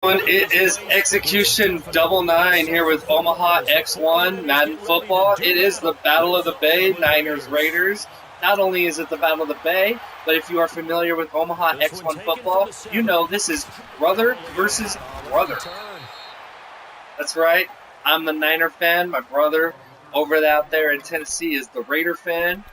It is Execution Double Nine here with Omaha X1 Madden Football. It is the Battle of the Bay, Niners Raiders. Not only is it the Battle of the Bay, but if you are familiar with Omaha X1 football, you know this is brother versus brother. That's right. I'm the Niner fan. My brother over out there in Tennessee is the Raider fan.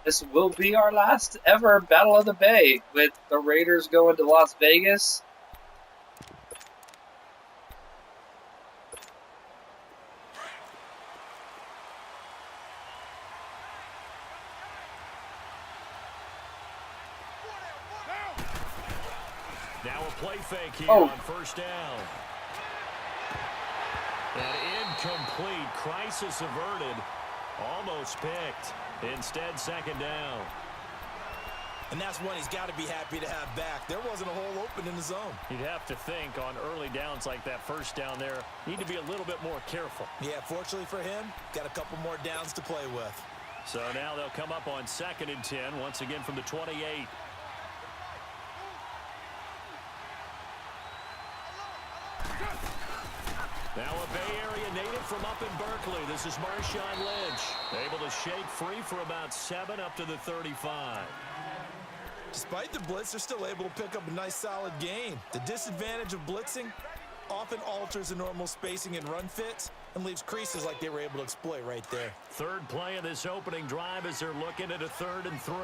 This will be our last ever Battle of the Bay, with the Raiders going to Las Vegas. Now a play fake here on first down. An incomplete, crisis averted, almost picked. Instead, second down. And that's one he's got to be happy to have back. There wasn't a hole open in the zone. You'd have to think on early downs like that first down there, need to be a little bit more careful. Yeah, fortunately for him, got a couple more downs to play with. So now they'll come up on 2nd and 10, once again from the 28. Now a Bay Area native from up in Berkeley. This is Marshawn Lynch. Able to shake free for about 7 up to the 35. Despite the blitz, they're still able to pick up a nice solid gain. The disadvantage of blitzing often alters the normal spacing and run fits and leaves creases like they were able to exploit right there. Third play of this opening drive as they're looking at a 3rd and 3.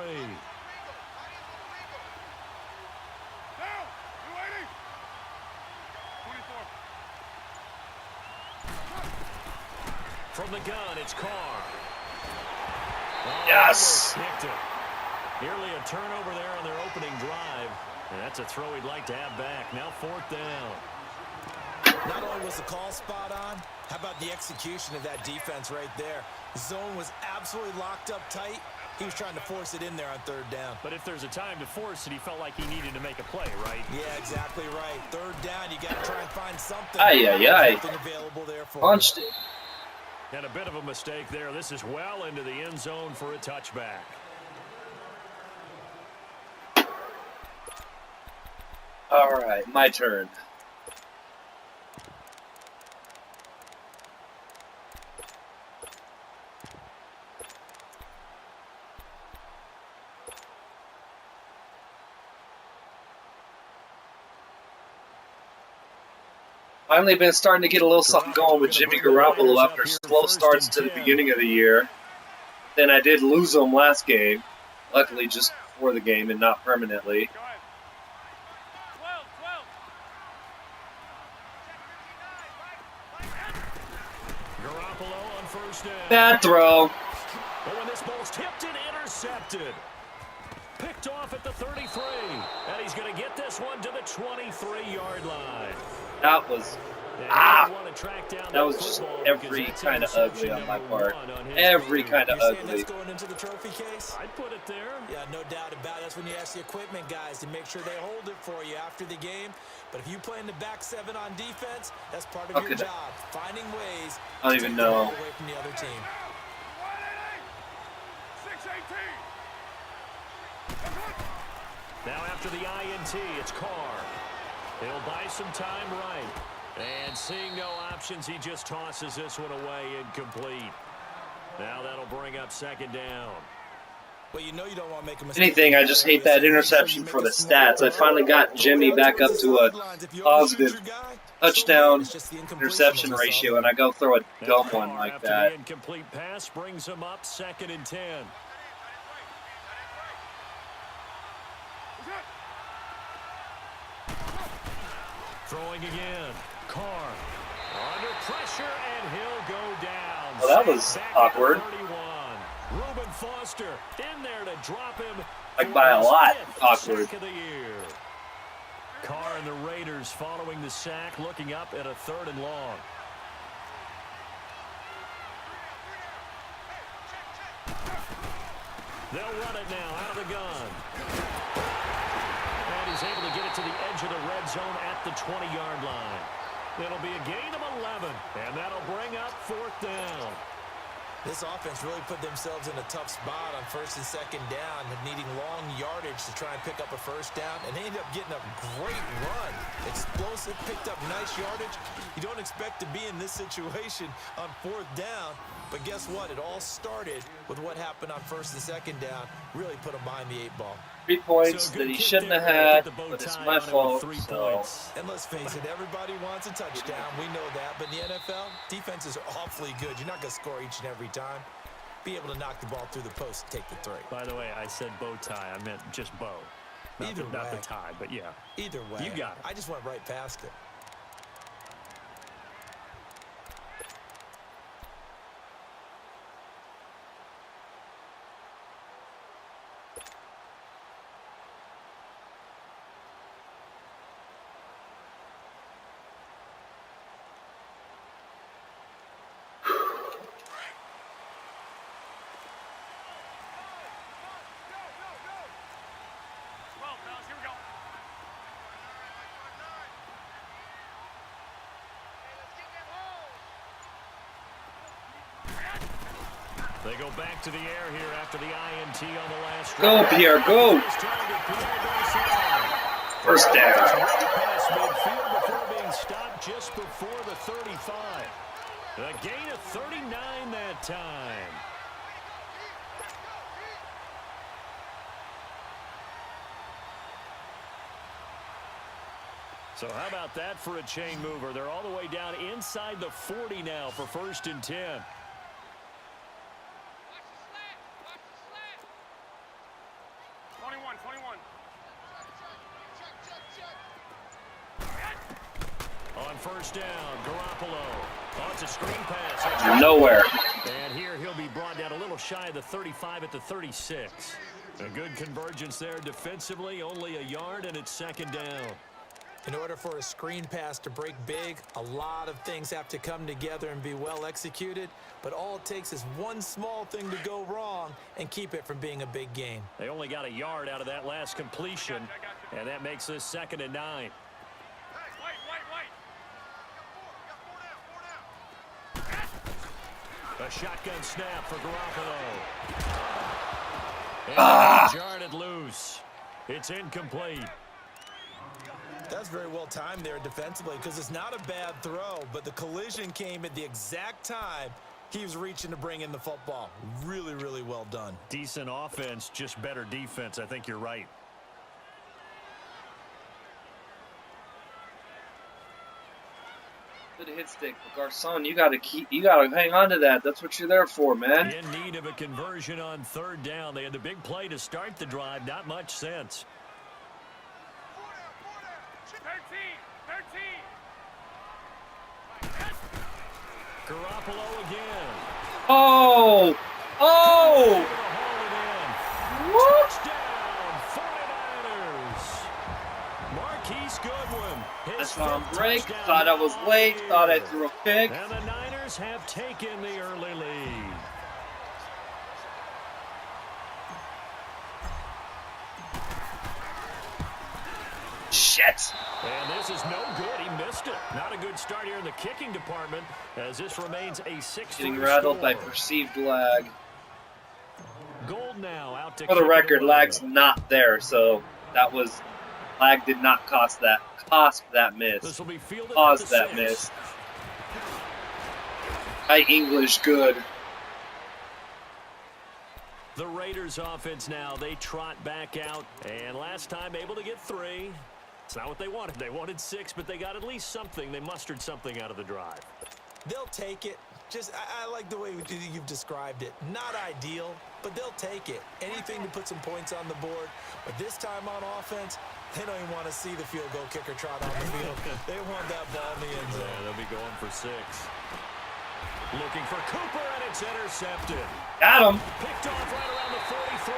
From the gun, it's Carr. Oh, yes! Nearly a turnover there on their opening drive. And that's a throw he'd like to have back. Now 4th down. Not only was the call spot on, how about the execution of that defense right there? The zone was absolutely locked up tight. He was trying to force it in there on 3rd down. But if there's a time to force it, he felt like he needed to make a play, right? Yeah, exactly right. 3rd down, you got to try and find something. Something available there for punched it. And a bit of a mistake there. This is well into the end zone for a touchback. All right, my turn. Finally been starting to get a little something going with Jimmy Garoppolo after slow starts to the beginning of the year. Then I did lose him last game, luckily just before the game and not permanently. Garoppolo on first down. Bad throw. But when this ball's tipped and intercepted. Picked off at the 33. And he's going to get this one to the 23-yard line. That was, that was just every kind of ugly on my part. Every kind of ugly. That's going into the trophy case? I'd put it there. Yeah, no doubt about it. That's when you ask the equipment guys to make sure they hold it for you after the game. But if you play in the back 7 on defense, that's part of your job. Finding ways I don't even know. away from the other team. Now after the INT, it's Carr. He'll buy some time right. And seeing no options, he just tosses this one away incomplete. Now that'll bring up 2nd down. Well, you know you don't want to make a mistake. Anything, I just hate that interception for the stats. I finally got Jimmy back up to a positive touchdown interception ratio, and I go throw a dumb one like that. The incomplete pass brings him up 2nd and 10. Throwing again. Carr under pressure, and he'll go down. Well, that was awkward. Reuben Foster in there to drop him. Like by a lot, awkward. Carr and the Raiders following the sack, looking up at a 3rd and long. They'll run it now out of the gun. And he's able to get it to the edge of the red zone at the 20-yard line. It'll be a gain of 11, and that'll bring up 4th down. This offense really put themselves in a tough spot on first and second down, needing long yardage to try and pick up a first down, and they ended up getting a great run. Explosive, picked up nice yardage. You don't expect to be in this situation on fourth down, but guess what? It all started with what happened on first and second down. Really put them behind the 8-ball. 3 points that he shouldn't have had, but it's my fault. And let's face it, everybody wants a touchdown. We know that. But in the NFL, defenses are awfully good. You're not going to score each and every time. Be able to knock the ball through the post and take the 3. By the way, I said bow tie. I meant just bow. Not the tie, but yeah. Either way. You got it. I just went right past it. They go back to the air here after the INT on the last drive. Go, Pierre, go! First down. Pass midfield before being stopped just before the 35. A gain of 39 that time. So how about that for a chain mover? They're all the way down inside the 40 now for 1st and 10. On first down, Garoppolo. Oh, it's a screen pass. Nowhere. And here he'll be brought down a little shy of the 35 at the 36. A good convergence there defensively, only a yard, and it's 2nd down. In order for a screen pass to break big, a lot of things have to come together and be well executed, but all it takes is one small thing to go wrong and keep it from being a big gain. They only got a yard out of that last completion, and that makes this 2nd and 9. A shotgun snap for Garoppolo. And he jarred it loose. It's incomplete. That's very well timed there defensively because it's not a bad throw, but the collision came at the exact time he was reaching to bring in the football. Really, really well done. Decent offense, just better defense. I think you're right. Good hit stick, but Garcon, you gotta hang on to that. That's what you're there for, man. In need of a conversion on 3rd down. They had the big play to start the drive. Not much sense. 13. Garoppolo again. Oh! Oh! What? That's on break. Thought I was late. Thought I threw a pick. And the Niners have taken the early lead. Shit. And this is no good. He missed it. Not a good start here in the kicking department as this remains a 6-3 Getting rattled score. by perceived lag. Gold now out to For the record, lag's not there, so that was lag did not cost that miss. This will be fielded Caused that 6. Miss. My English good. The Raiders offense now, they trot back out, and last time able to get 3. It's not what they wanted. They wanted 6, but they got at least something. They mustered something out of the drive. They'll take it. I like the way you've described it. Not ideal, but they'll take it. Anything to put some points on the board. But this time on offense, they don't even want to see the field goal kicker trot on the field. They want that ball in the end zone. Yeah, they'll be going for 6. Looking for Cooper, and it's intercepted. Got him. Picked off right around the 43.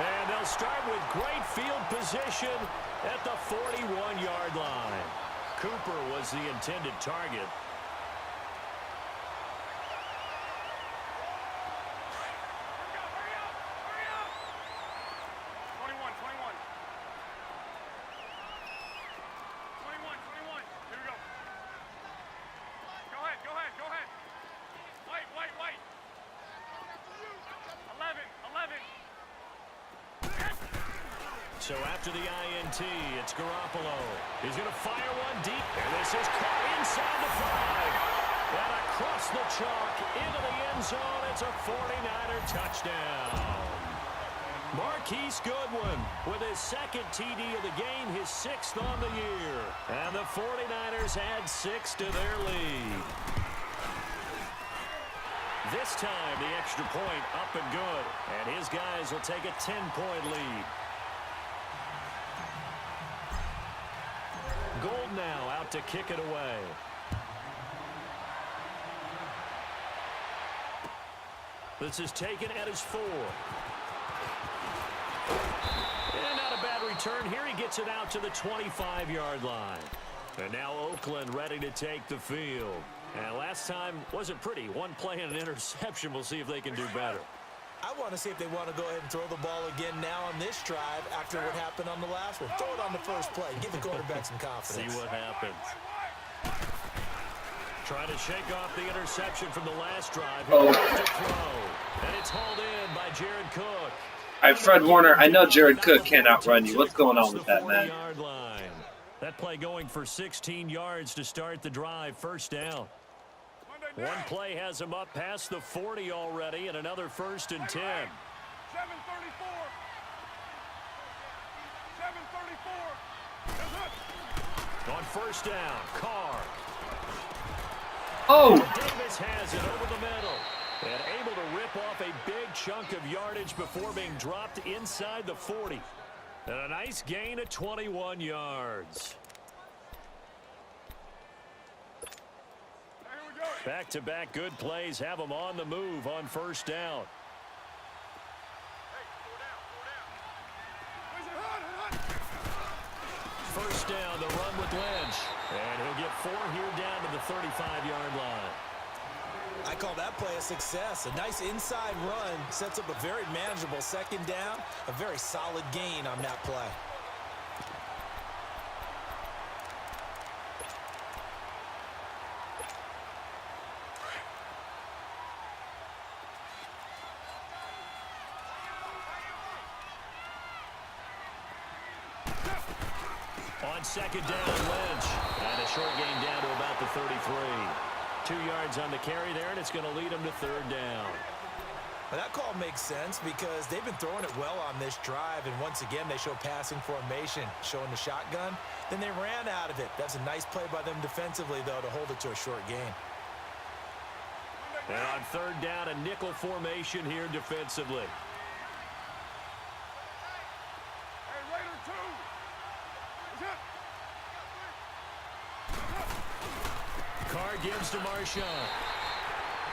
And they'll start with great field position at the 41-yard line. Cooper was the intended target. So after the INT, it's Garoppolo. He's going to fire one deep. And this is caught inside the 5. And across the chalk into the end zone. It's a 49er touchdown. Marquise Goodwin with his second TD of the game, his 6th on the year. And the 49ers add 6 to their lead. This time, the extra point up and good. And his guys will take a 10-point lead. Gold now out to kick it away. This is taken at his 4. And not a bad return here. He gets it out to the 25-yard line. And now Oakland ready to take the field. And last time wasn't pretty. One play and an interception. We'll see if they can do better. I want to see if they want to go ahead and throw the ball again now on this drive after what happened on the last one. Throw it on the first play. Give the quarterback some confidence. See what happens. Trying to shake off the interception from the last drive. He'll have to throw. And it's hauled in by Jared Cook. All right, Fred Warner, I know Jared Cook can't outrun you. What's going on with that, man? That play going for 16 yards to start the drive. First down. One play has him up past the 40 already, and another 1st and 10. 7:34. On first down, Carr. Oh! Davis has it over the middle. And able to rip off a big chunk of yardage before being dropped inside the 40. And a nice gain of 21 yards. Back-to-back good plays have them on the move on first down. First down, the run with Lynch. And he'll get 4 here down to the 35-yard line. I call that play a success. A nice inside run sets up a very manageable second down. A very solid gain on that play. On second down, Lynch. And a short gain down to about the 33. 2 yards on the carry there, and it's going to lead him to third down. Well, that call makes sense because they've been throwing it well on this drive, and once again, they show passing formation, showing the shotgun. Then they ran out of it. That's a nice play by them defensively, though, to hold it to a short gain. And on third down, a nickel formation here defensively. Carr gives to Marshawn.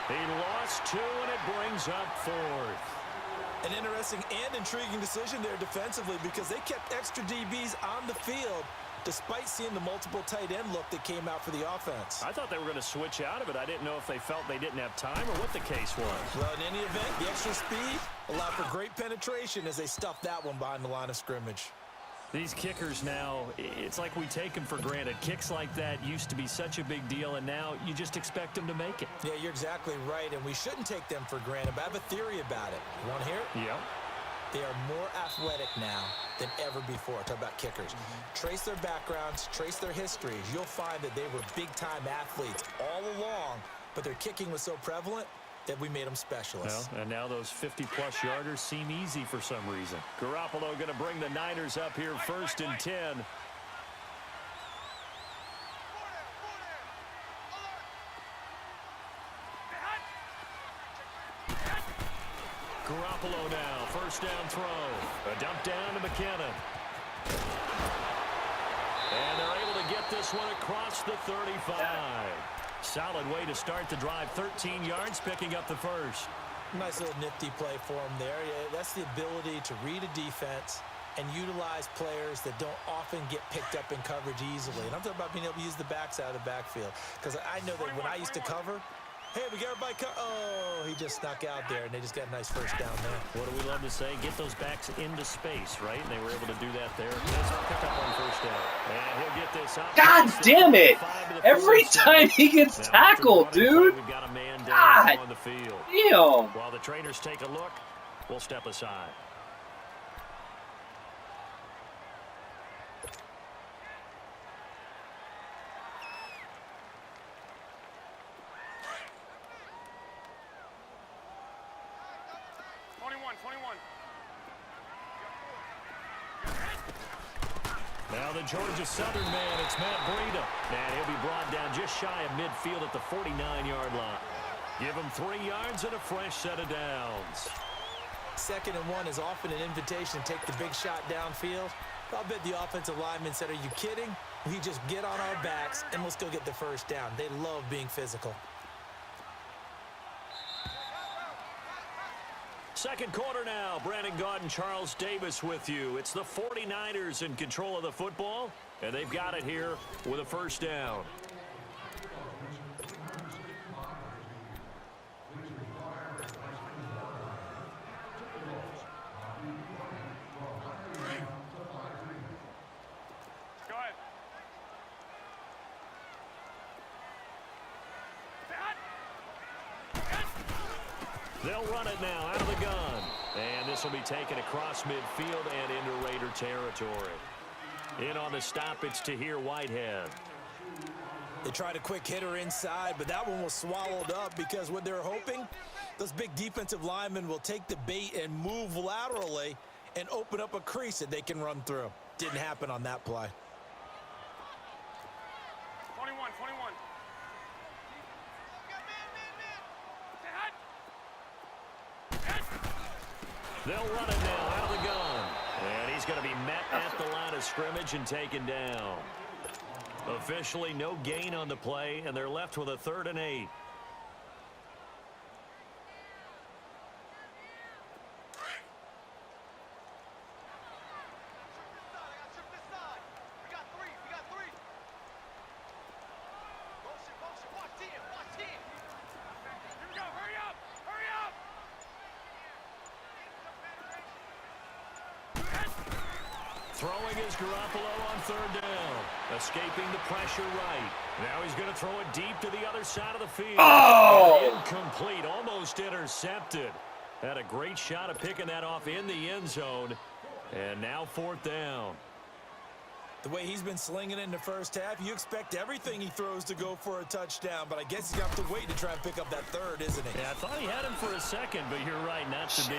He lost 2, and it brings up 4th. An interesting and intriguing decision there defensively because they kept extra DBs on the field despite seeing the multiple tight end look that came out for the offense. I thought they were going to switch out of it. I didn't know if they felt they didn't have time or what the case was. Well, in any event, the extra speed allowed for great penetration as they stuffed that one behind the line of scrimmage. These kickers now, it's like we take them for granted. Kicks like that used to be such a big deal, and now you just expect them to make it. Yeah, you're exactly right, and we shouldn't take them for granted, but I have a theory about it. You want to hear it? Yeah. They are more athletic now than ever before. Talk about kickers. Trace their backgrounds, trace their histories. You'll find that they were big-time athletes all along, but their kicking was so prevalent that we made them specialists. Well, and now those 50-plus yarders seem easy for some reason. Garoppolo going to bring the Niners up here 1st and 10. Garoppolo now, first down throw. A dump down to McKinnon. And they're able to get this one across the 35. Solid way to start the drive. 13 yards, picking up the first. Nice little nifty play for him there. Yeah, that's the ability to read a defense and utilize players that don't often get picked up in coverage easily. And I'm talking about being able to use the backs out of the backfield. Because I know that when I used to cover, hey, we got everybody oh, he just snuck out there, and they just got a nice first down there. What do we love to say? Get those backs into space, right? And they were able to do that there. Nice pick up on first down. And he'll get this up. God damn it! Every time he gets tackled, dude! We've got a man down on the field. Damn! While the trainers take a look, we'll step aside. Now the Georgia Southern man, it's Matt Breida. And he'll be brought down just shy of midfield at the 49-yard line. Give him 3 yards and a fresh set of downs. 2nd and 1 is often an invitation to take the big shot downfield. I'll bet the offensive lineman said, are you kidding? We just get on our backs and we'll still get the first down. They love being physical. Second quarter now. Brandon Gaudin, Charles Davis with you. It's the 49ers in control of the football, and they've got it here with a first down. They'll run it now out of the gun. And this will be taken across midfield and into Raider territory. In on the stop, it's Tahir Whitehead. They tried a quick hitter inside, but that one was swallowed up because what they're hoping, those big defensive linemen will take the bait and move laterally and open up a crease that they can run through. Didn't happen on that play. 21. They'll run it now out of the gun. And he's going to be met at the line of scrimmage and taken down. Officially no gain on the play, and they're left with a 3rd and 8. Throwing is Garoppolo on 3rd down. Escaping the pressure right. Now he's going to throw it deep to the other side of the field. Oh! Incomplete. Almost intercepted. Had a great shot of picking that off in the end zone. And now 4th down. The way he's been slinging it in the first half, you expect everything he throws to go for a touchdown, but I guess you have to wait to try and pick up that 3rd, isn't he? Yeah, I thought he had him for a second, but you're right, not to be.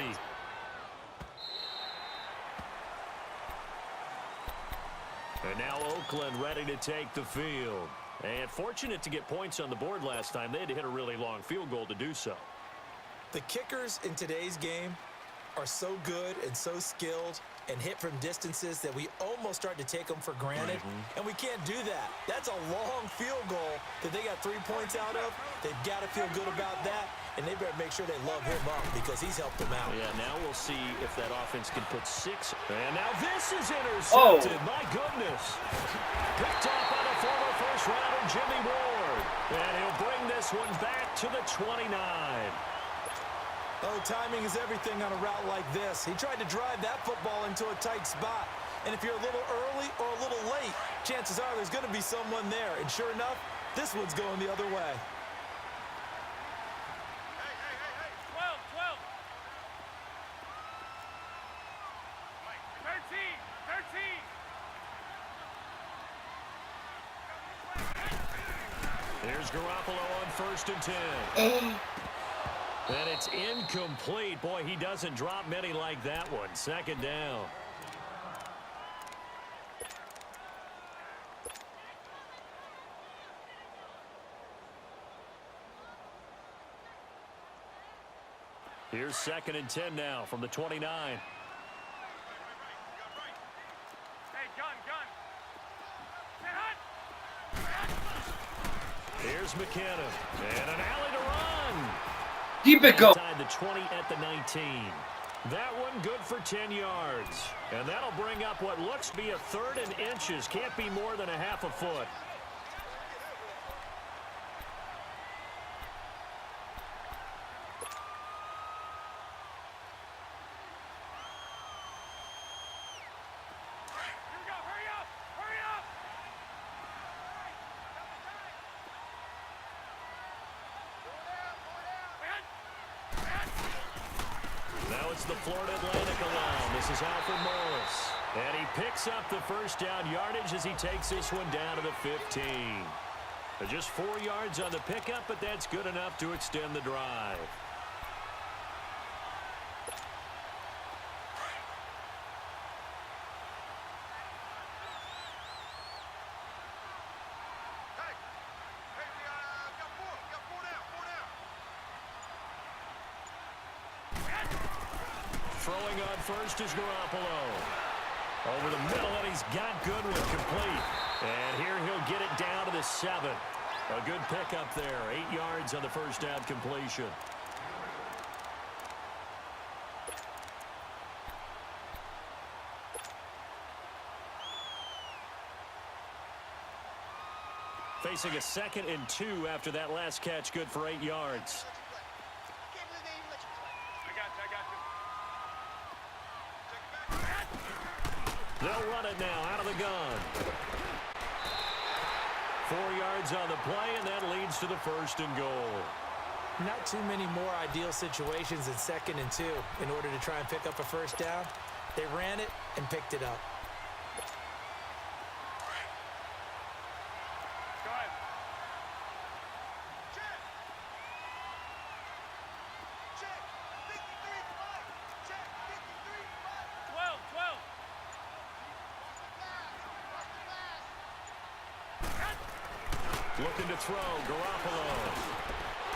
And now Oakland ready to take the field. And fortunate to get points on the board last time. They had to hit a really long field goal to do so. The kickers in today's game are so good and so skilled and hit from distances that we almost start to take them for granted. And we can't do that. That's a long field goal that they got 3 points out of. They've got to feel good about that. And they better make sure they love him up because he's helped them out. Yeah, now we'll see if that offense can put 6. And now this is intercepted. Oh. My goodness. Picked up by the former first-rounder Jimmy Ward. And he'll bring this one back to the 29. Oh, timing is everything on a route like this. He tried to drive that football into a tight spot. And if you're a little early or a little late, chances are there's going to be someone there. And sure enough, this one's going the other way. Here's Garoppolo on 1st and 10. And it's incomplete. Boy, he doesn't drop many like that one. 2nd down. Here's 2nd and 10 now from the 29. Here's McKinnon. And an alley to run. Keep it going. Inside the 20 at the 19. That one good for 10 yards. And that'll bring up what looks to be a 3rd and inches. Can't be more than a half a foot. The Florida Atlantic alone. This is Alfred Morris. And he picks up the first down yardage as he takes this one down to the 15. Just 4 yards on the pickup, but that's good enough to extend the drive. Throwing on first is Garoppolo. Over the middle, and he's got Goodwin complete. And here he'll get it down to the 7. A good pickup there. 8 yards on the first down completion. Facing a 2nd and 2 after that last catch, good for 8 yards. They'll run it now out of the gun. 4 yards on the play, and that leads to the 1st and goal. Not too many more ideal situations in 2nd and 2 in order to try and pick up a first down. They ran it and picked it up. Looking to throw, Garoppolo.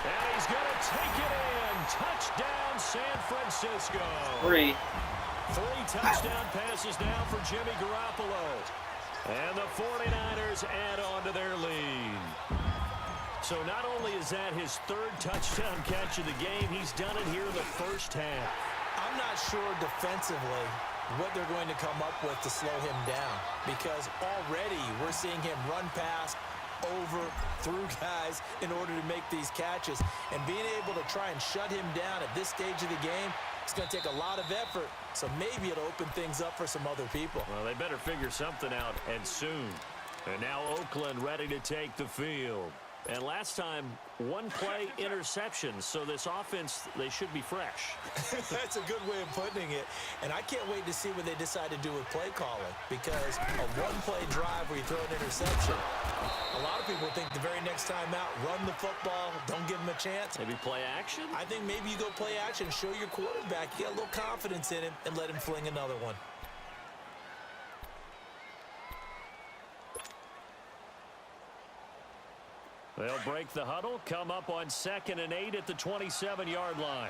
And he's going to take it in. Touchdown, San Francisco. 3. 3 touchdown passes now for Jimmy Garoppolo. And the 49ers add on to their lead. So not only is that his 3rd touchdown catch of the game, he's done it here in the first half. I'm not sure defensively what they're going to come up with to slow him down, because already we're seeing him run past, over, through guys in order to make these catches. And being able to try and shut him down at this stage of the game, it's going to take a lot of effort. So maybe it'll open things up for some other people. Well, they better figure something out, and soon. And now Oakland ready to take the field. And last time, 1-play interception. So this offense, they should be fresh. That's a good way of putting it. And I can't wait to see what they decide to do with play calling, because a 1-play drive where you throw an interception, a lot of people think the very next time out, run the football, don't give him a chance. Maybe play action? I think maybe you go play action, show your quarterback, you got a little confidence in him, and let him fling another one. They'll break the huddle, come up on 2nd and 8 at the 27-yard line.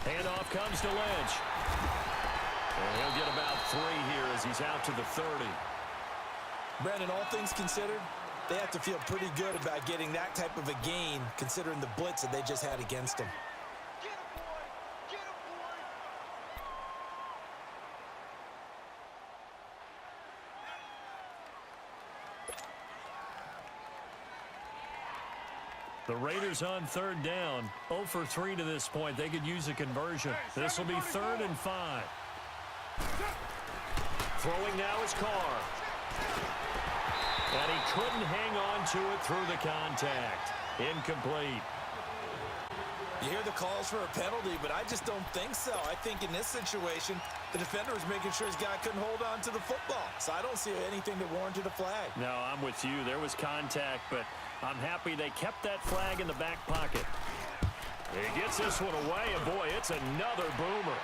Handoff comes to Lynch. And he'll get about 3 here as he's out to the 30. Brandon, all things considered, they have to feel pretty good about getting that type of a gain, considering the blitz that they just had against them. The Raiders on 3rd down, 0 for 3 to this point. They could use a conversion. This will be 3rd and 5. Throwing now is Carr. And he couldn't hang on to it through the contact. Incomplete. You hear the calls for a penalty, but I just don't think so. I think in this situation, the defender was making sure his guy couldn't hold on to the football. So I don't see anything that warranted a flag. No, I'm with you. There was contact, but I'm happy they kept that flag in the back pocket. He gets this one away, and boy, it's another boomer.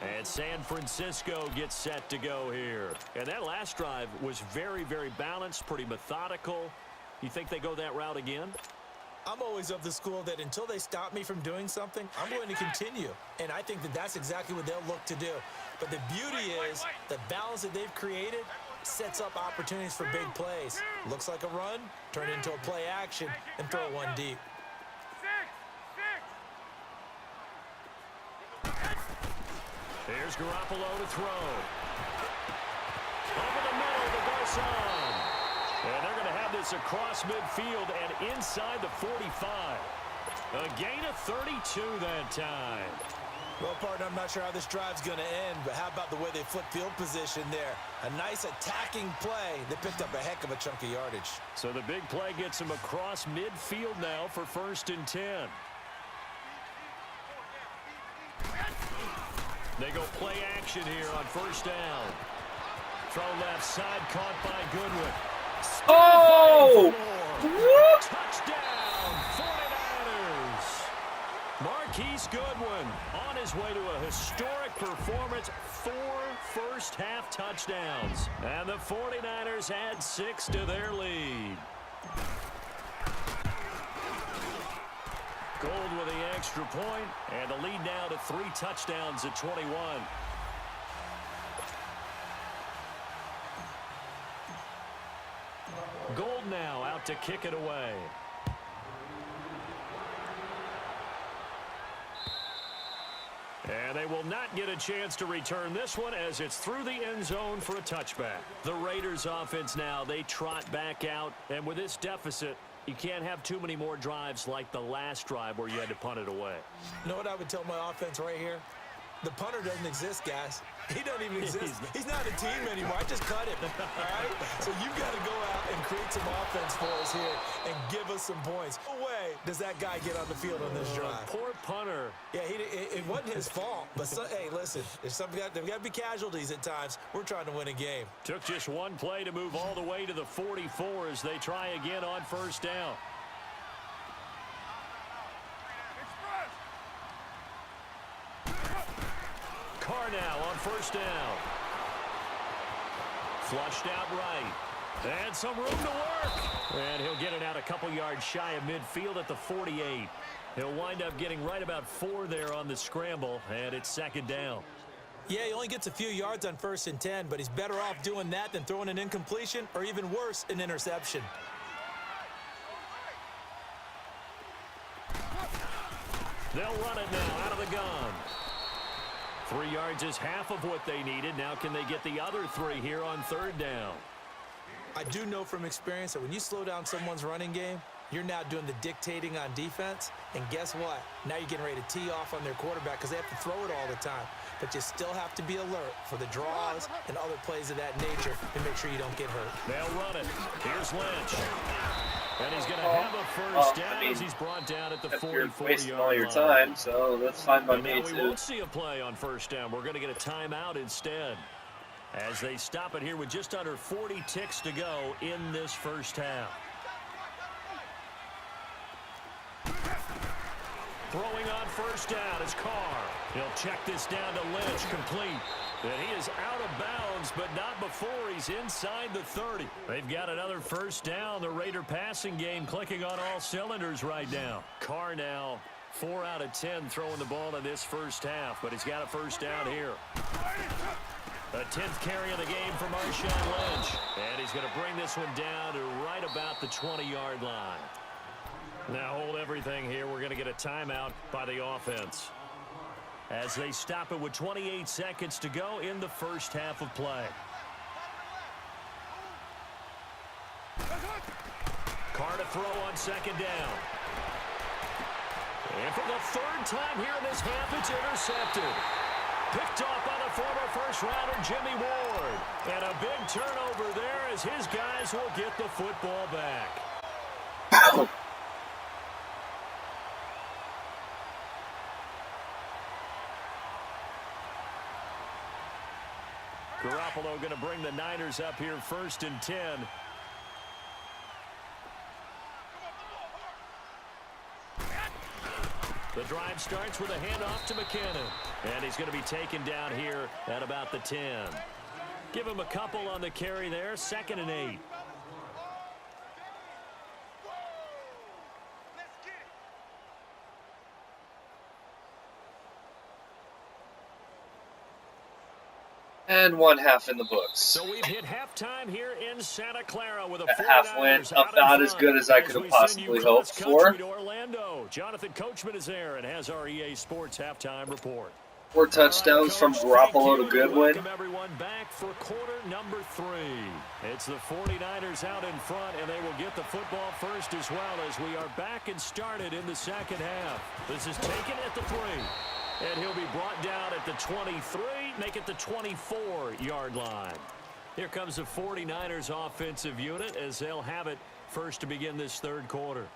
And San Francisco gets set to go here. And that last drive was very, very balanced, pretty methodical. You think they go that route again? I'm always of the school that until they stop me from doing something, I'm going to continue. And I think that that's exactly what they'll look to do. But the beauty is the balance that they've created sets up opportunities for big plays. Looks like a run, turn into a play action, and throw one deep. Here's Garoppolo to throw. Over the middle to Garcon. And they're going to have this across midfield and inside the 45. A gain of 32 that time. Well, partner, I'm not sure how this drive's going to end, but how about the way they flip field position there? A nice attacking play. They picked up a heck of a chunk of yardage. So the big play gets them across midfield now for 1st and 10. They go play action here on 1st down. Throw left side, caught by Goodwin. Oh! Touchdown, 49ers. Marquise Goodwin on his way to a historic performance, 4 first-half touchdowns. And the 49ers add 6 to their lead. Gold with the extra point, and the lead now to 3 touchdowns at 21. Gold now out to kick it away. And they will not get a chance to return this one as it's through the end zone for a touchback. The Raiders offense now, they trot back out. And with this deficit, you can't have too many more drives like the last drive where you had to punt it away. You know what I would tell my offense right here? The punter doesn't exist, guys. He doesn't even exist. He's not a team anymore. I just cut him, all right? So you've got to go out and create some offense for us here and give us some points. No way does that guy get on the field on this drive. Poor punter. Yeah, it wasn't his fault. But, hey, listen, there's got to be casualties at times. We're trying to win a game. Took just one play to move all the way to the 44 as they try again on first down. Carr now on first down. Flushed out right. And some room to work. And he'll get it out a couple yards shy of midfield at the 48. He'll wind up getting right about 4 there on the scramble, and it's second down. Yeah, he only gets a few yards on 1st and 10, but he's better off doing that than throwing an incompletion or even worse, an interception. They'll run it now out of the gun. 3 yards is half of what they needed. Now can they get the other 3 here on third down? I do know from experience that when you slow down someone's running game, you're now doing the dictating on defense. And guess what? Now you're getting ready to tee off on their quarterback because they have to throw it all the time. But you still have to be alert for the draws and other plays of that nature and make sure you don't get hurt. They'll run it. Here's Lynch. And he's going to have a first down as he's brought down at the 44-yard line. You're wasting all your time, so that's fine by me, too. We won't see a play on first down. We're going to get a timeout instead as they stop it here with just under 40 ticks to go in this first half. Throwing on first down is Carr. He'll check this down to Lynch, complete. And he is out of bounds, but not before he's inside the 30. They've got another first down. The Raider passing game clicking on all cylinders right now. Carr now 4 out of 10 throwing the ball in this first half, but he's got a first down here. The 10th carry of the game for Marshawn Lynch. And he's going to bring this one down to right about the 20-yard line. Now hold everything here. We're going to get a timeout by the offense as they stop it with 28 seconds to go in the first half of play. Carr to throw on second down. And for the 3rd time here in this half, it's intercepted. Picked off by the former first-rounder Jimmy Ward. And a big turnover there as his guys will get the football back. Garoppolo going to bring the Niners up here 1st and 10. The drive starts with a handoff to McKinnon. And he's going to be taken down here at about the 10. Give him a couple on the carry there. 2nd and 8. And 1 half in the books. So we've hit halftime here in Santa Clara with a half went about as good as I could have possibly hoped for. Orlando. Jonathan Coachman is there and has our EA Sports halftime report. 4 touchdowns from Garoppolo to Goodwin. Welcome everyone back for quarter number 3. It's the 49ers out in front, and they will get the football first as well as we are back and started in the second half. This is taken at the 3. And he'll be brought down at the 23, make it the 24-yard line. Here comes the 49ers offensive unit as they'll have it first to begin this 3rd quarter.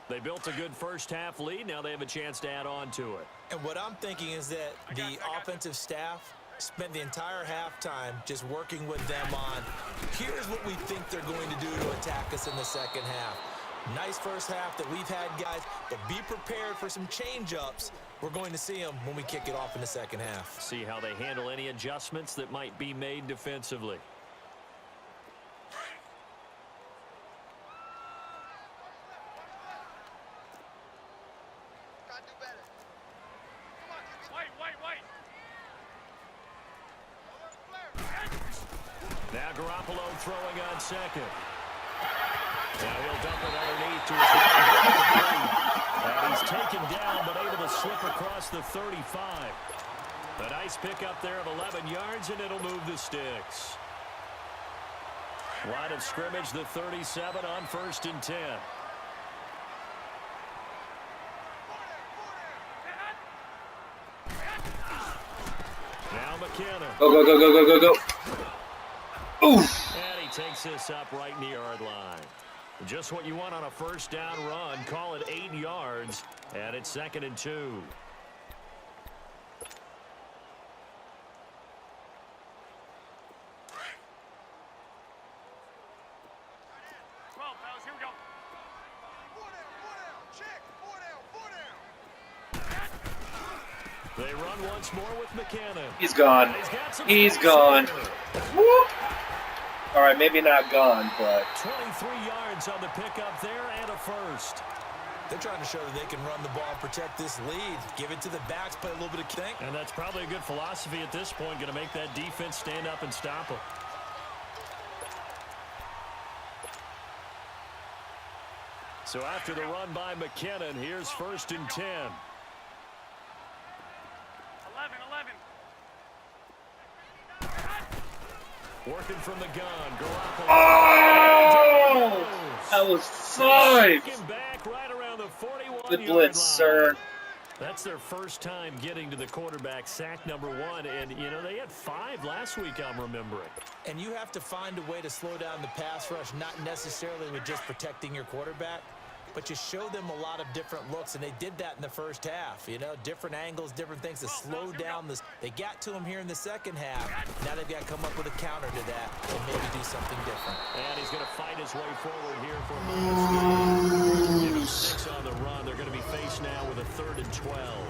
They built a good first half lead. Now they have a chance to add on to it. And what I'm thinking is that the offensive staff spent the entire halftime just working with them on, here's what we think they're going to do to attack us in the second half. Nice first half that we've had, guys, but be prepared for some change-ups. We're going to see them when we kick it off in the second half. See how they handle any adjustments that might be made defensively. Now Garoppolo throwing on second. Now he'll dump it underneath to his right. And he's taken down, but able to slip across the 35. A nice pickup there of 11 yards, and it'll move the sticks. Line of scrimmage, the 37 on 1st and 10. Now McKinnon. Go, go, go, go, go, go, go. Oof. And he takes this up right in the yard line. Just what you want on a first down run. Call it 8 yards, and it's 2nd and 2. They run once more with McKinnon. He's gone. He's gone. Whoop. All right, maybe not gone, but 23 yards on the pickup there and a first. They're trying to show that they can run the ball and protect this lead. Give it to the backs, play a little bit of kick. And that's probably a good philosophy at this point, going to make that defense stand up and stop them. So after the run by McKinnon, here's 1st and 10. 11. Working from the gun. Garoppolo. oh, that was 5. Back right around the 41 Good blitz, sir. That's their first time getting to the quarterback, sack number 1. And, you know, they had 5 last week, I'm remembering. And you have to find a way to slow down the pass rush, not necessarily with just protecting your quarterback, but you show them a lot of different looks, and they did that in the first half. You know, different angles, different things to slow down this. They got to him here in the second half. Now they've got to come up with a counter to that and maybe do something different. And he's going to fight his way forward here for -2. Give him 6 on the run. They're going to be faced now with a 3rd and 12.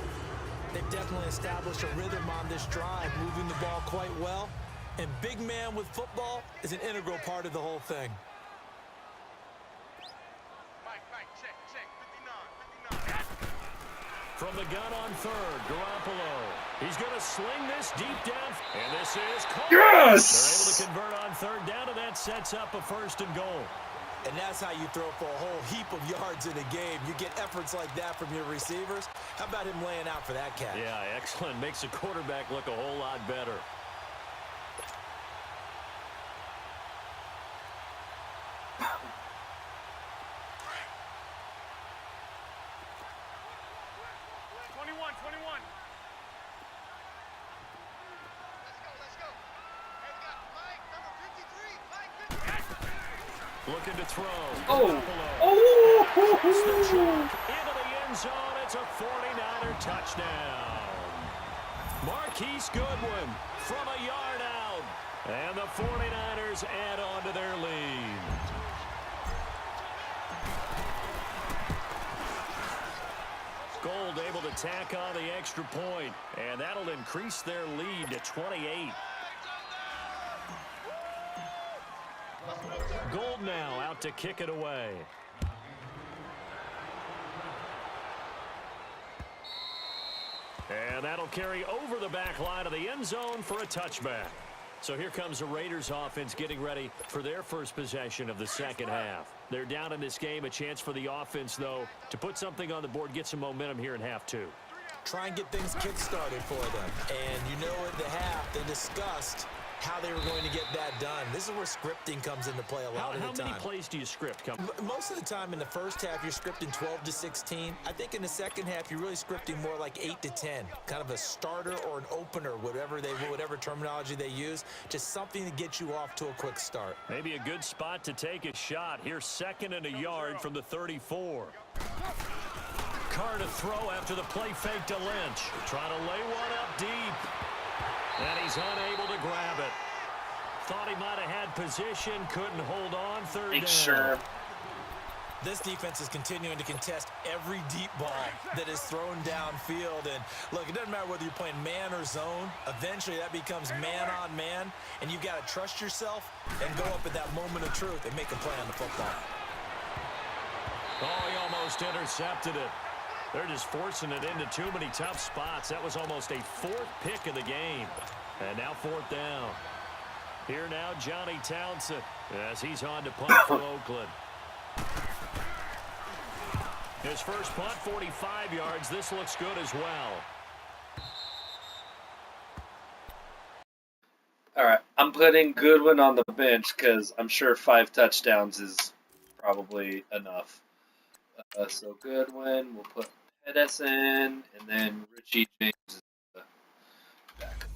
They've definitely established a rhythm on this drive, moving the ball quite well. And big man with football is an integral part of the whole thing. From the gun on 3rd, Garoppolo. He's going to sling this deep down. And this is caught. Yes! They're able to convert on 3rd down, and that sets up a 1st and goal. And that's how you throw for a whole heap of yards in a game. You get efforts like that from your receivers. How about him laying out for that catch? Yeah, excellent. Makes the quarterback look a whole lot better. Looking to throw. Oh. Into the end zone. It's a 49er touchdown. Marquise Goodwin from a yard out. And the 49ers add on to their lead. Gold able to tack on the extra point. And that'll increase their lead to 28. Gold now out to kick it away. And that'll carry over the back line of the end zone for a touchback. So here comes the Raiders offense getting ready for their first possession of the second half. They're down in this game. A chance for the offense, though, to put something on the board, get some momentum here in half 2. Try and get things kick-started for them. And you know at the half they discussed how they were going to get that done. This is where scripting comes into play a lot of the time. How many plays do you script? Most of the time in the first half, you're scripting 12 to 16. I think in the second half, you're really scripting more like 8 to 10. Kind of a starter or an opener, whatever terminology they use. Just something to get you off to a quick start. Maybe a good spot to take a shot. Here's 2nd and a yard from the 34. Carr to throw after the play fake to Lynch. Trying to lay one up deep. And he's unable to grab it. Thought he might have had position, couldn't hold on. 3rd down. Sure. This defense is continuing to contest every deep ball that is thrown downfield. And look, it doesn't matter whether you're playing man or zone. Eventually, that becomes man on man. And you've got to trust yourself and go up at that moment of truth and make a play on the football. Oh, he almost intercepted it. They're just forcing it into too many tough spots. That was almost a fourth pick of the game. And now fourth down. Here now, Johnny Townsend, as he's on to punt for Oakland. His first punt, 45 yards. This looks good as well. All right, I'm putting Goodwin on the bench because I'm sure 5 touchdowns is probably enough. So Goodwin, we'll put Pettis in, and then Richie James is the back.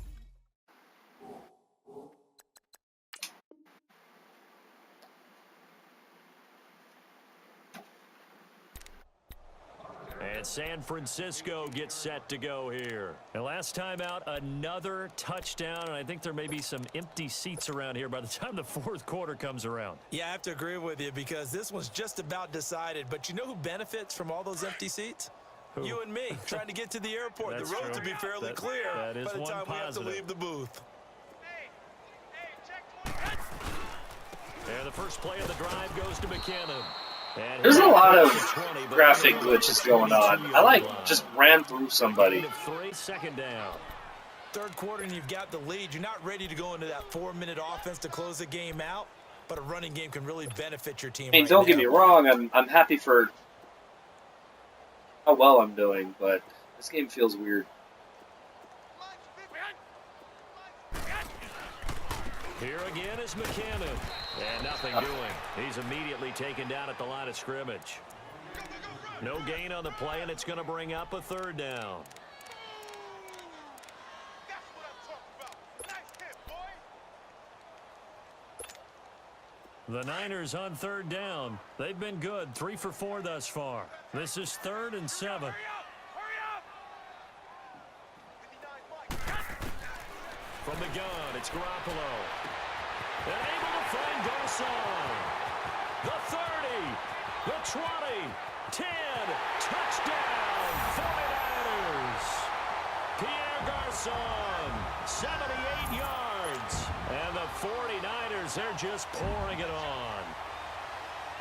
And San Francisco gets set to go here. And last time out, another touchdown. And I think there may be some empty seats around here by the time the fourth quarter comes around. Yeah, I have to agree with you because this one's just about decided. But you know who benefits from all those empty seats? Who? You and me, trying to get to the airport. The roads will be fairly clear that is by the one time we have to positive. leave the booth. And the first play of the drive goes to McKinnon. And There's a lot of graphic glitches going on. I just ran through somebody. Second down. Third quarter and you've got the lead. You're not ready to go into that 4-minute offense to close the game out, but a running game can really benefit your team. I mean, don't get me wrong. I'm happy for how well I'm doing, but this game feels weird. Here again is McKinnon. And nothing doing. He's immediately taken down at the line of scrimmage. No gain on the play, and it's going to bring up a third down. The Niners on third down. They've been good, 3 for 4 thus far. This is 3rd and 7. From the gun, it's Garoppolo. And able to find Garcon. The 30, the 20, 10, touchdown, 49ers. Pierre Garcon, 78 yards. And the 49ers, they're just pouring it on.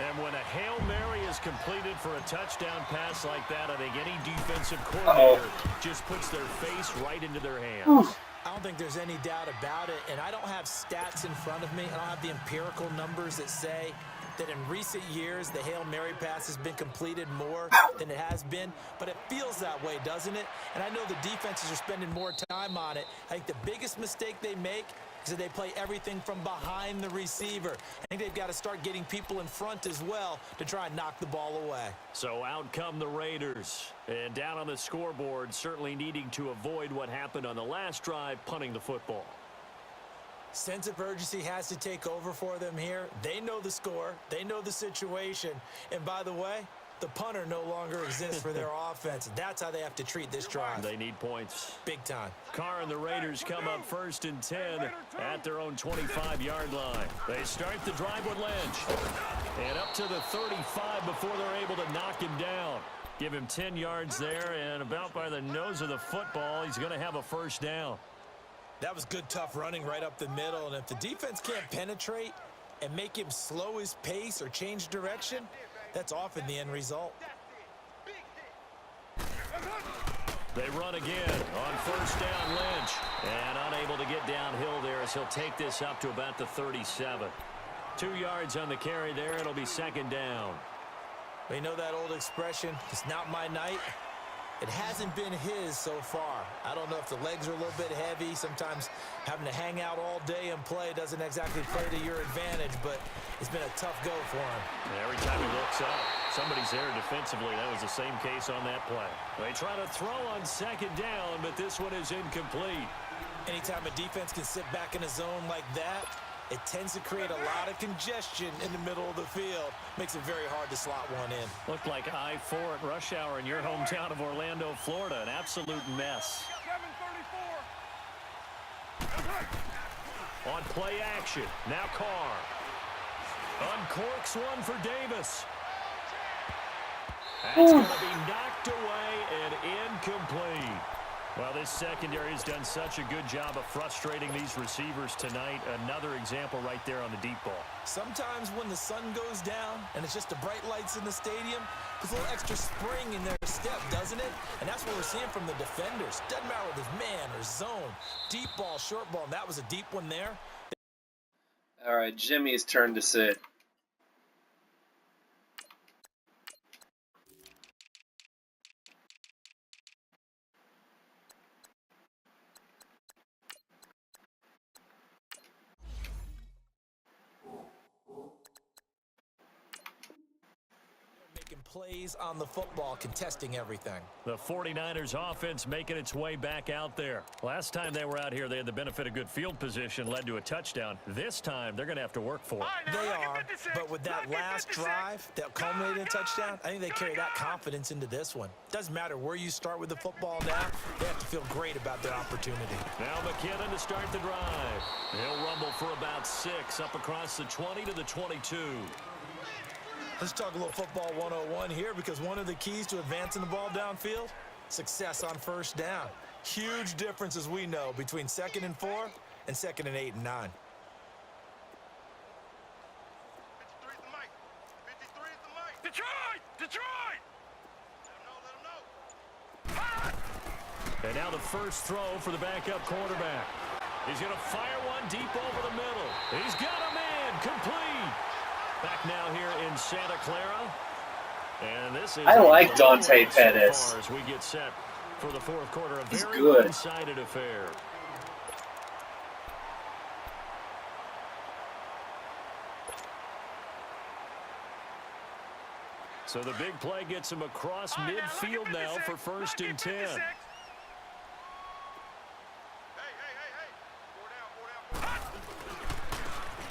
And when a Hail Mary is completed for a touchdown pass like that, I think any defensive coordinator just puts their face right into their hands. I don't think there's any doubt about it, and I don't have stats in front of me. I don't have the empirical numbers that say that in recent years the Hail Mary pass has been completed more than it has been, but it feels that way, doesn't it? And I know the defenses are spending more time on it. I think the biggest mistake they make is that they play everything from behind the receiver. I think they've got to start getting people in front as well to try and knock the ball away. So out come the Raiders. And down on the scoreboard, certainly needing to avoid what happened on the last drive, punting the football. Sense of urgency has to take over for them here. They know the score. They know the situation. And by the way, the punter no longer exists for their offense. That's how they have to treat this drive. They need points. Big time. Carr and the Raiders come up 1st and 10 at their own 25-yard line. They start the drive with Lynch. And up to the 35 before they're able to knock him down. Give him 10 yards there, and about by the nose of the football, he's going to have a first down. That was good, tough running right up the middle. And if the defense can't penetrate and make him slow his pace or change direction, that's often the end result. They run again on 1st down, Lynch. And unable to get downhill there as he'll take this up to about the 37. 2 yards on the carry there. It'll be 2nd down. You know that old expression, it's not my night. It hasn't been his so far. I don't know if the legs are a little bit heavy. Sometimes having to hang out all day and play doesn't exactly play to your advantage, but it's been a tough go for him. And every time he looks up, somebody's there defensively. That was the same case on that play. They try to throw on 2nd down, but this one is incomplete. Anytime a defense can sit back in a zone like that, it tends to create a lot of congestion in the middle of the field. Makes it very hard to slot one in. Looked like I-4 at rush hour in your hometown of Orlando, Florida. An absolute mess. On play action. Now Carr. Uncorks one for Davis. That's going to be knocked away and incomplete. Well, this secondary has done such a good job of frustrating these receivers tonight. Another example right there on the deep ball. Sometimes when the sun goes down and it's just the bright lights in the stadium, there's a little extra spring in their step, doesn't it? And that's what we're seeing from the defenders. Doesn't matter whether it's man or zone. Deep ball, short ball, and that was a deep one there. All right, Jimmy's turn to sit. Plays on the football, contesting everything. The 49ers offense making its way back out there. Last time they were out here, they had the benefit of good field position, led to a touchdown. This time, they're going to have to work for it. They are, but with that last drive that culminated in a touchdown, I think they carry that confidence into this one. Doesn't matter where you start with the football now, they have to feel great about their opportunity. Now McKinnon to start the drive. He'll rumble for about 6 up across the 20 to the 22. Let's talk a little football 101 here, because one of the keys to advancing the ball downfield, success on first down. Huge difference, as we know, between 2nd and 4 and 2nd and 8 and 9. 53 is the mic. 53 is the mic. Detroit! Detroit! Let him know, And now the first throw for the backup quarterback. He's going to fire one deep over the middle. He's got a man, complete. Back now here in Santa Clara. And this is I like Dante Pettis. So far as we get set for the fourth quarter. A He's very good. one-sided affair. So the big play gets him across midfield now for 1st and 10.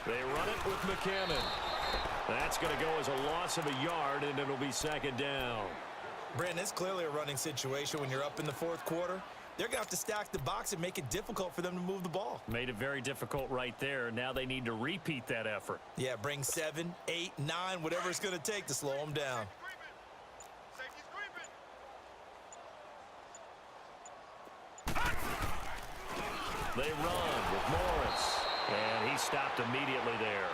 They run it with McKinnon. That's going to go as a loss of a yard, and it'll be 2nd down. Brandon, it's clearly a running situation when you're up in the fourth quarter. They're going to have to stack the box and make it difficult for them to move the ball. Made it very difficult right there. Now they need to repeat that effort. Yeah, bring 7, 8, 9, whatever it's going to take to slow them down. They run with Morris, and he stopped immediately there.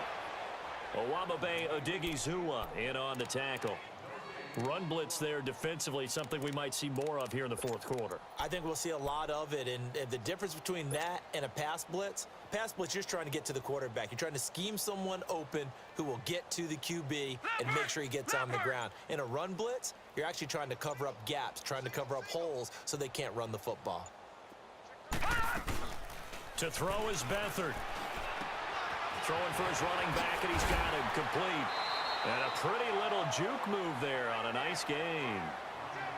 Owamabe Odigizua in on the tackle. Run blitz there defensively, something we might see more of here in the fourth quarter. I think we'll see a lot of it, and the difference between that and a pass blitz, you're just trying to get to the quarterback. You're trying to scheme someone open who will get to the QB and make sure he gets on the ground. In a run blitz, you're actually trying to cover up gaps, trying to cover up holes so they can't run the football. To throw is Beathard. Throwing for his running back, and he's got him complete. And a pretty little juke move there on a nice gain.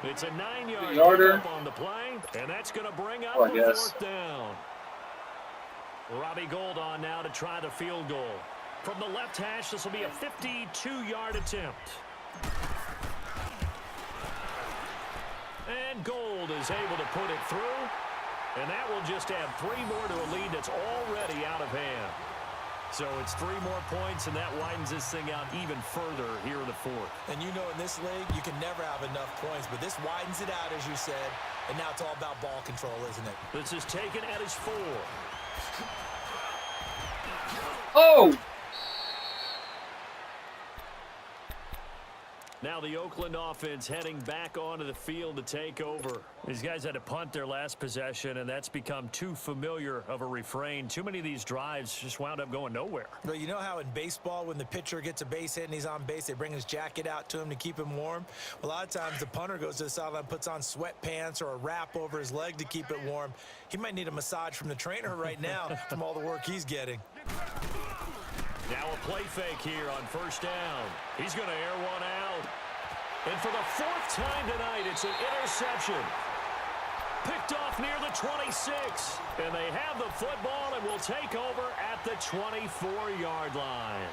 It's a 9-yard pickup on the play, and that's going to bring up the 4th down. Robbie Gould on now to try the field goal. From the left hash, this will be a 52-yard attempt. And Gould is able to put it through, and that will just add 3 more to a lead that's already out of hand. So it's 3 more points, and that widens this thing out even further here in the 4th. And you know, in this league, you can never have enough points, but this widens it out, as you said, and now it's all about ball control, isn't it? This is taken at his 4. Oh! Now the Oakland offense heading back onto the field to take over. These guys had to punt their last possession, and that's become too familiar of a refrain. Too many of these drives just wound up going nowhere. Well, you know how in baseball, when the pitcher gets a base hit and he's on base, they bring his jacket out to him to keep him warm? A lot of times the punter goes to the sideline, puts on sweatpants or a wrap over his leg to keep it warm. He might need a massage from the trainer right now from all the work he's getting. Now a play fake here on 1st down. He's going to air one out. And for the 4th time tonight, it's an interception. Picked off near the 26. And they have the football and will take over at the 24-yard line.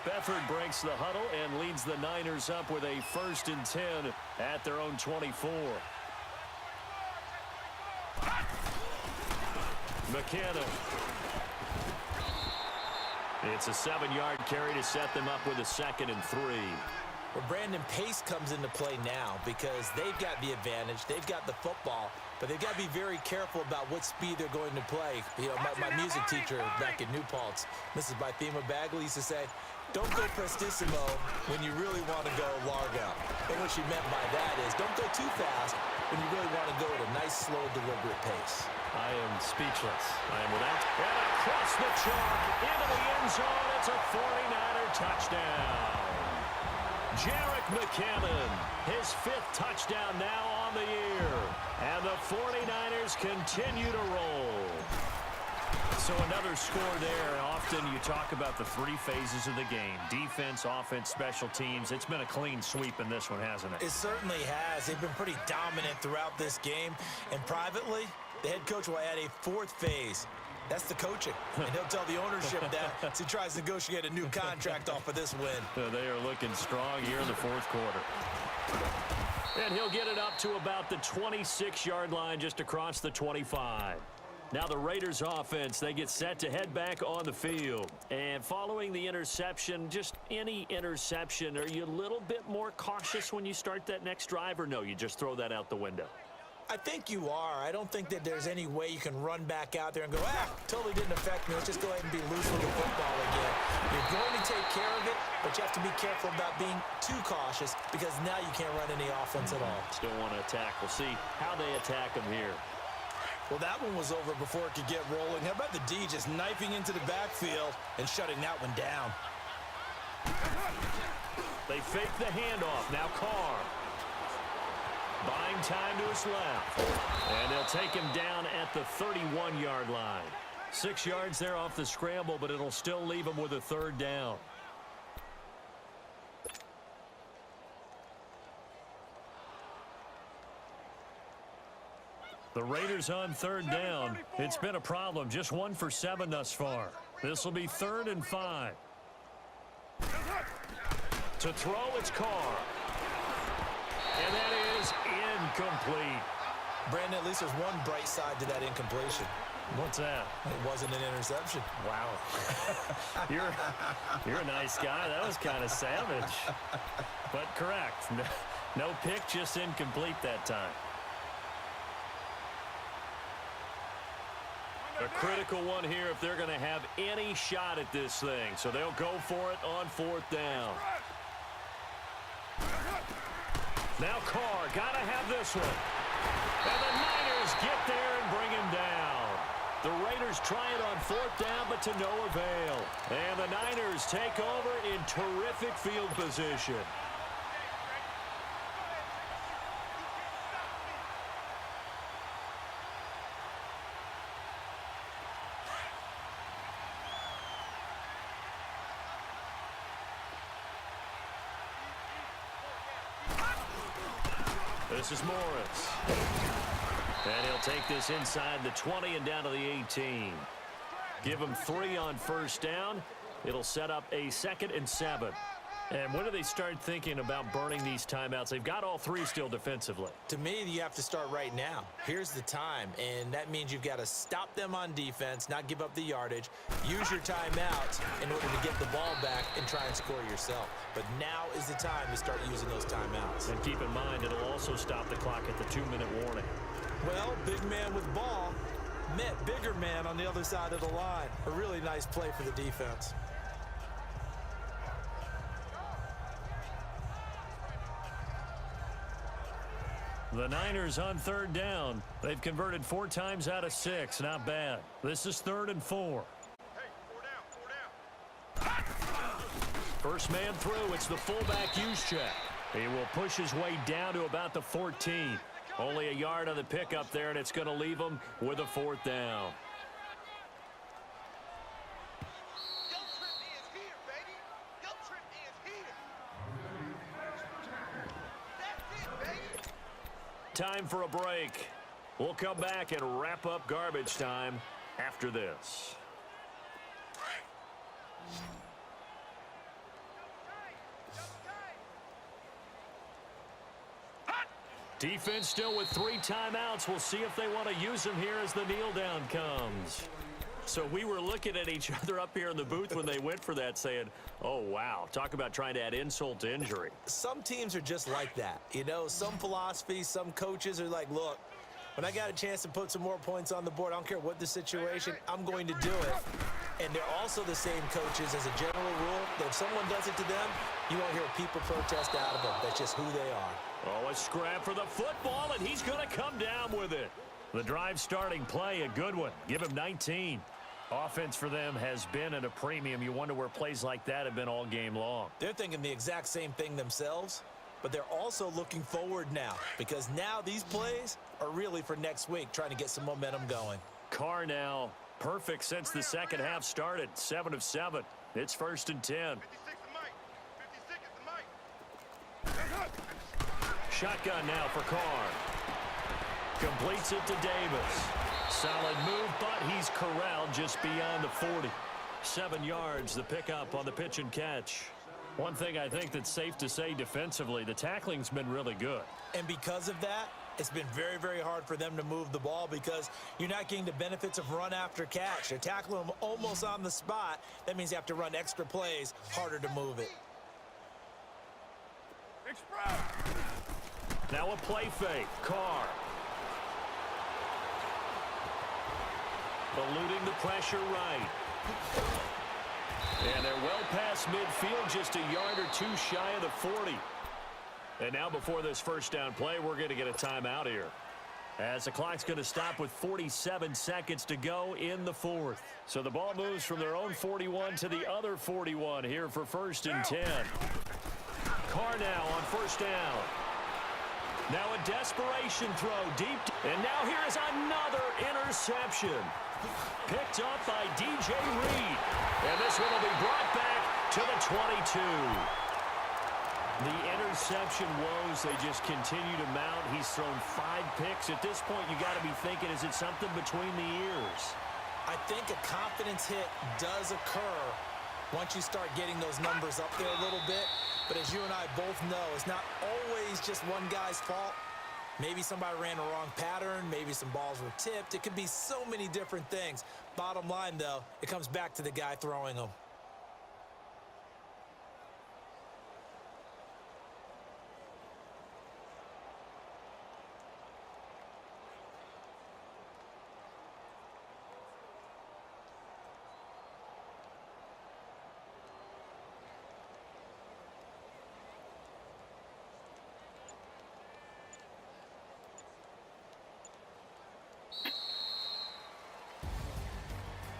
Beathard breaks the huddle and leads the Niners up with a 1st and 10 at their own 24. McKinnon. It's a 7-yard carry to set them up with a 2nd and 3. Well, Brandon, pace comes into play now because they've got the advantage. They've got the football, but they've got to be very careful about what speed they're going to play. You know, my music teacher back in New Paltz, Mrs. Bythema Bagley, used to say, don't go prestissimo when you really want to go largo. And what she meant by that is don't go too fast when you really want to go at a nice, slow, deliberate pace. I am speechless. I am without. And across the chalk, into the end zone. It's a 49er touchdown. Jerick McKinnon, his 5th touchdown now on the year. And the 49ers continue to roll. So another score there. Often you talk about the 3 phases of the game. Defense, offense, special teams. It's been a clean sweep in this one, hasn't it? It certainly has. They've been pretty dominant throughout this game. And privately, the head coach will add a 4th phase. That's the coaching. And he'll tell the ownership that as he tries to negotiate a new contract off of this win. They are looking strong here in the 4th quarter. And he'll get it up to about the 26-yard line just across the 25. Now the Raiders offense, they get set to head back on the field. And following the interception, just any interception, are you a little bit more cautious when you start that next drive, or no, you just throw that out the window? I think you are. I don't think that there's any way you can run back out there and go, totally didn't affect me. Let's just go ahead and be loose with the football again. You're going to take care of it, but you have to be careful about being too cautious because now you can't run any offense at all. Still want to attack. We'll see how they attack them here. Well, that one was over before it could get rolling. How about the D just knifing into the backfield and shutting that one down? They fake the handoff. Now Carr. Buying time to his left. And they'll take him down at the 31-yard line. 6 yards there off the scramble, but it'll still leave him with a 3rd down. The Raiders on 3rd down. It's been a problem. Just 1 for 7 thus far. This will be 3rd and 5. To throw, it's Carr. And that is incomplete. Brandon, at least there's one bright side to that incompletion. What's that? It wasn't an interception. Wow. You're a nice guy. That was kind of savage. But correct. No pick, just incomplete that time. A critical one here if they're going to have any shot at this thing. So they'll go for it on 4th down. Now Carr, got to have this one. And the Niners get there and bring him down. The Raiders try it on 4th down, but to no avail. And the Niners take over in terrific field position. This is Morris. And he'll take this inside the 20 and down to the 18. Give him 3 on 1st down. It'll set up a 2nd and 7. And when do they start thinking about burning these timeouts? They've got all 3 still defensively. To me, you have to start right now. Here's the time, and that means you've got to stop them on defense, not give up the yardage, use your timeouts in order to get the ball back and try and score yourself. But now is the time to start using those timeouts. And keep in mind, it'll also stop the clock at the 2-minute warning. Well, big man with ball met bigger man on the other side of the line. A really nice play for the defense. The Niners on 3rd down. They've converted 4 times out of 6. Not bad. This is 3rd and 4. Hey, 4 down. First man through. It's the fullback use check. He will push his way down to about the 14. Only a yard on the pickup there, and it's going to leave him with a 4th down. Time for a break. We'll come back and wrap up garbage time after this. Defense still with 3 timeouts. We'll see if they want to use them here as the kneel down comes. So we were looking at each other up here in the booth when they went for that saying, oh, wow, talk about trying to add insult to injury. Some teams are just like that. You know, some philosophies, some coaches are like, look, when I got a chance to put some more points on the board, I don't care what the situation, I'm going to do it. And they're also the same coaches as a general rule that if someone does it to them, you won't hear people protest out of them. That's just who they are. Oh, a scrap for the football, and he's going to come down with it. The drive starting play, a good one. Give him 19. Offense for them has been at a premium. You wonder where plays like that have been all game long. They're thinking the exact same thing themselves, but they're also looking forward now because now these plays are really for next week, trying to get some momentum going. Carr now perfect since the second half started. 7 of 7. It's 1st and 10. 56 the mic. 56 is the mic. Shotgun now for Carr. Completes it to Davis. Solid move, but he's corralled just beyond the 40. 7 yards, the pickup on the pitch and catch. One thing I think that's safe to say defensively, the tackling's been really good. And because of that, it's been very, very hard for them to move the ball because you're not getting the benefits of run after catch. They're tackling them almost on the spot. That means you have to run extra plays, harder to move it. Express. Now a play fake. Carr. Eluding the pressure right. And they're well past midfield, just a yard or two shy of the 40. And now before this first down play, we're going to get a timeout here, as the clock's going to stop with 47 seconds to go in the 4th. So the ball moves from their own 41 to the other 41 here for 1st and 10. Carr now on 1st down. Now a desperation throw deep. And now here is another interception. Picked up by DJ Reed. And this one will be brought back to the 22. The interception woes, they just continue to mount. He's thrown 5 picks. At this point, you got to be thinking, is it something between the ears? I think a confidence hit does occur once you start getting those numbers up there a little bit. But as you and I both know, it's not always just one guy's fault. Maybe somebody ran a wrong pattern. Maybe some balls were tipped. It could be so many different things. Bottom line, though, it comes back to the guy throwing them.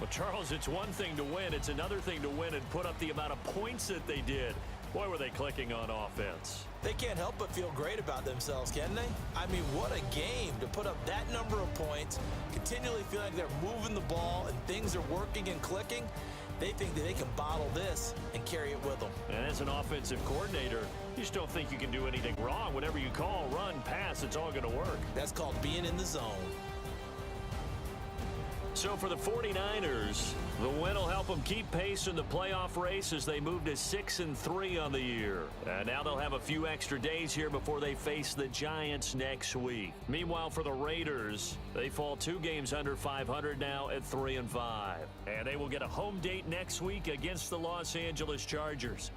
Well, Charles, it's one thing to win. It's another thing to win and put up the amount of points that they did. Boy, were they clicking on offense. They can't help but feel great about themselves, can they? I mean, what a game to put up that number of points, continually feeling like they're moving the ball and things are working and clicking. They think that they can bottle this and carry it with them. And as an offensive coordinator, you just don't think you can do anything wrong. Whatever you call, run, pass, it's all going to work. That's called being in the zone. So for the 49ers, the win will help them keep pace in the playoff race as they move to 6-3 on the year. And now they'll have a few extra days here before they face the Giants next week. Meanwhile, for the Raiders, they fall 2 games under 500 now at 3-5. And they will get a home date next week against the Los Angeles Chargers.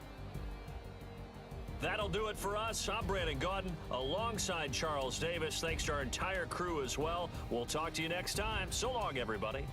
That'll do it for us. I'm Brandon Gaudin alongside Charles Davis. Thanks to our entire crew as well. We'll talk to you next time. So long, everybody.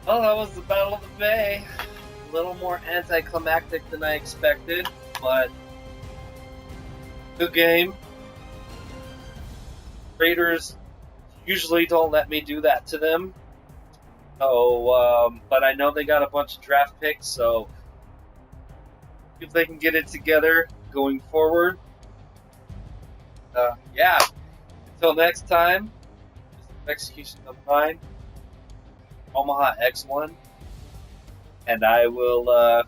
Well, that was the Battle of the Bay. A little more anticlimactic than I expected, but good game. Raiders usually don't let me do that to them. But I know they got a bunch of draft picks, so if they can get it together going forward. Yeah. Until next time, execution of mine. Omaha X1, and I will